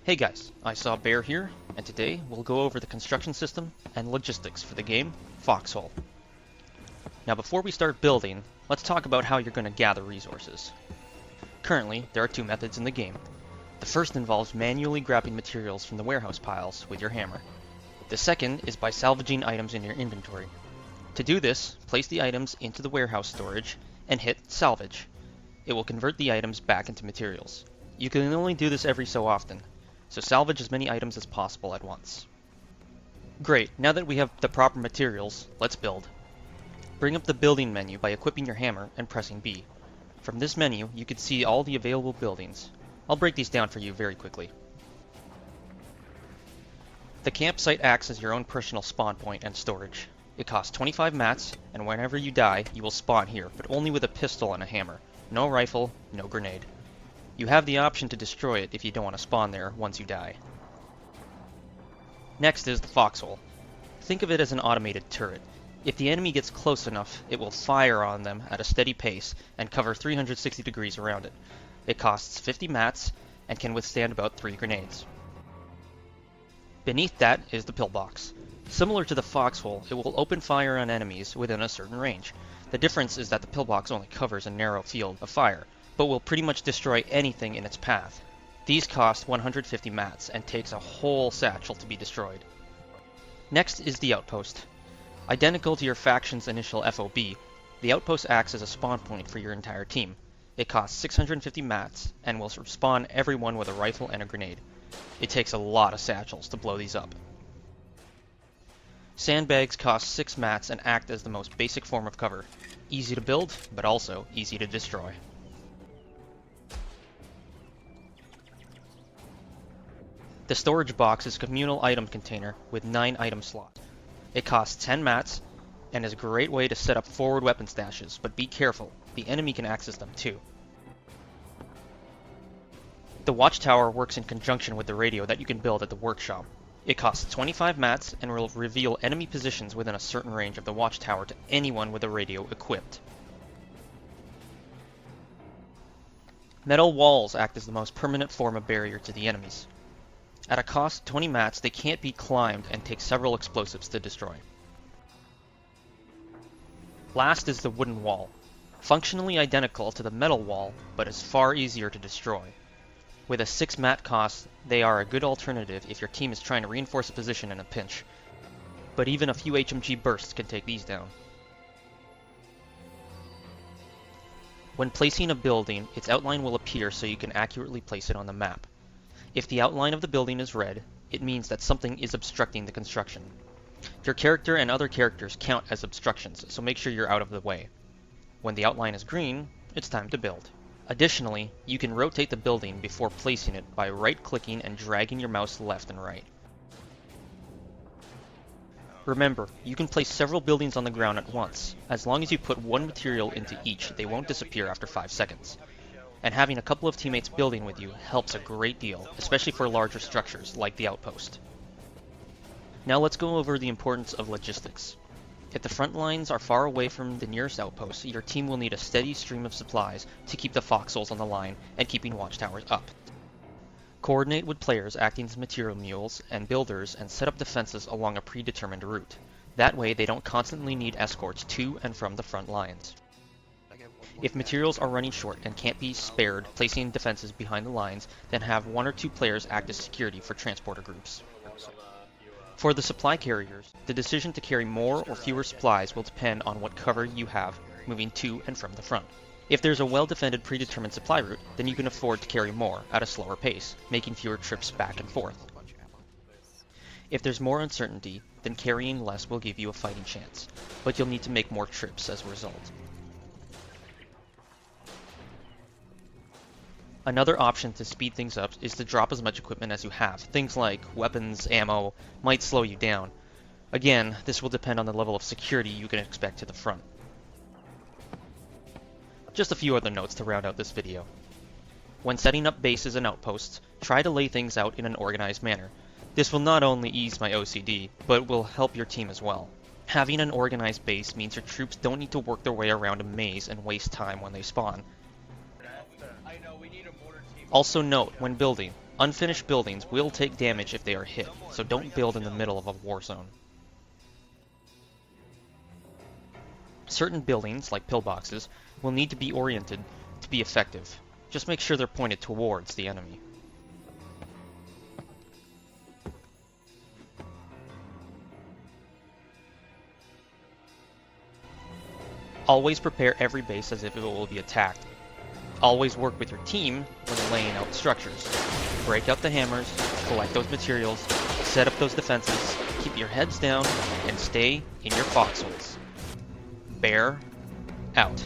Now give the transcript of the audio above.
Hey guys, I saw Bear here, and today we'll go over the construction system and logistics for the game Foxhole. Now before we start building, let's talk about how you're going to gather resources. Currently, there are two methods in the game. The first involves manually grabbing materials from the warehouse piles with your hammer. The second is by salvaging items in your inventory. To do this, place the items into the warehouse storage and hit salvage. It will convert the items back into materials. You can only do this every so often, so salvage as many items as possible at once. Great, now that we have the proper materials, let's build. Bring up the building menu by equipping your hammer and pressing B. From this menu, you can see all the available buildings. I'll break these down for you very quickly. The campsite acts as your own personal spawn point and storage. It costs 25 mats, and whenever you die, you will spawn here, but only with a pistol and a hammer. No rifle, no grenade. You have the option to destroy it if you don't want to spawn there once you die. Next is the Foxhole. Think of it as an automated turret. If the enemy gets close enough, it will fire on them at a steady pace and cover 360 degrees around it. It costs 50 mats and can withstand about 3 grenades. Beneath that is the pillbox. Similar to the Foxhole, it will open fire on enemies within a certain range. The difference is that the pillbox only covers a narrow field of fire, but will pretty much destroy anything in its path. These cost 150 mats and takes a whole satchel to be destroyed. Next is the outpost. Identical to your faction's initial FOB, the outpost acts as a spawn point for your entire team. It costs 650 mats and will spawn everyone with a rifle and a grenade. It takes a lot of satchels to blow these up. Sandbags cost 6 mats and act as the most basic form of cover. Easy to build, but also easy to destroy. The storage box is a communal item container with 9 item slots. It costs 10 mats and is a great way to set up forward weapon stashes, but be careful, the enemy can access them too. The watchtower works in conjunction with the radio that you can build at the workshop. It costs 25 mats and will reveal enemy positions within a certain range of the watchtower to anyone with a radio equipped. Metal walls act as the most permanent form of barrier to the enemies. At a cost of 20 mats, they can't be climbed and take several explosives to destroy. Last is the wooden wall. Functionally identical to the metal wall, but is far easier to destroy. With a 6 mat cost, they are a good alternative if your team is trying to reinforce a position in a pinch. But even a few HMG bursts can take these down. When placing a building, its outline will appear so you can accurately place it on the map. If the outline of the building is red, it means that something is obstructing the construction. Your character and other characters count as obstructions, so make sure you're out of the way. When the outline is green, it's time to build. Additionally, you can rotate the building before placing it by right-clicking and dragging your mouse left and right. Remember, you can place several buildings on the ground at once. As long as you put one material into each, they won't disappear after 5 seconds. And having a couple of teammates building with you helps a great deal, especially for larger structures like the outpost. Now let's go over the importance of logistics. If the front lines are far away from the nearest outpost, your team will need a steady stream of supplies to keep the foxholes on the line and keeping watchtowers up. Coordinate with players acting as material mules and builders and set up defenses along a predetermined route. That way they don't constantly need escorts to and from the front lines. If materials are running short and can't be spared placing defenses behind the lines, then have 1 or 2 players act as security for transporter groups. For the supply carriers, the decision to carry more or fewer supplies will depend on what cover you have moving to and from the front. If there's a well-defended predetermined supply route, then you can afford to carry more at a slower pace, making fewer trips back and forth. If there's more uncertainty, then carrying less will give you a fighting chance, but you'll need to make more trips as a result. Another option to speed things up is to drop as much equipment as you have. Things like weapons, ammo, might slow you down. Again, this will depend on the level of security you can expect to the front. Just a few other notes to round out this video. When setting up bases and outposts, try to lay things out in an organized manner. This will not only ease my OCD, but will help your team as well. Having an organized base means your troops don't need to work their way around a maze and waste time when they spawn. Also note, when building, Unfinished buildings will take damage if they are hit, so don't build in the middle of a war zone. Certain buildings, like pillboxes, will need to be oriented to be effective. Just make sure they're pointed towards the enemy. Always prepare every base as if it will be attacked. Always work with your team when laying out structures. Break out the hammers, collect those materials, set up those defenses, keep your heads down, and stay in your foxholes. Bear out.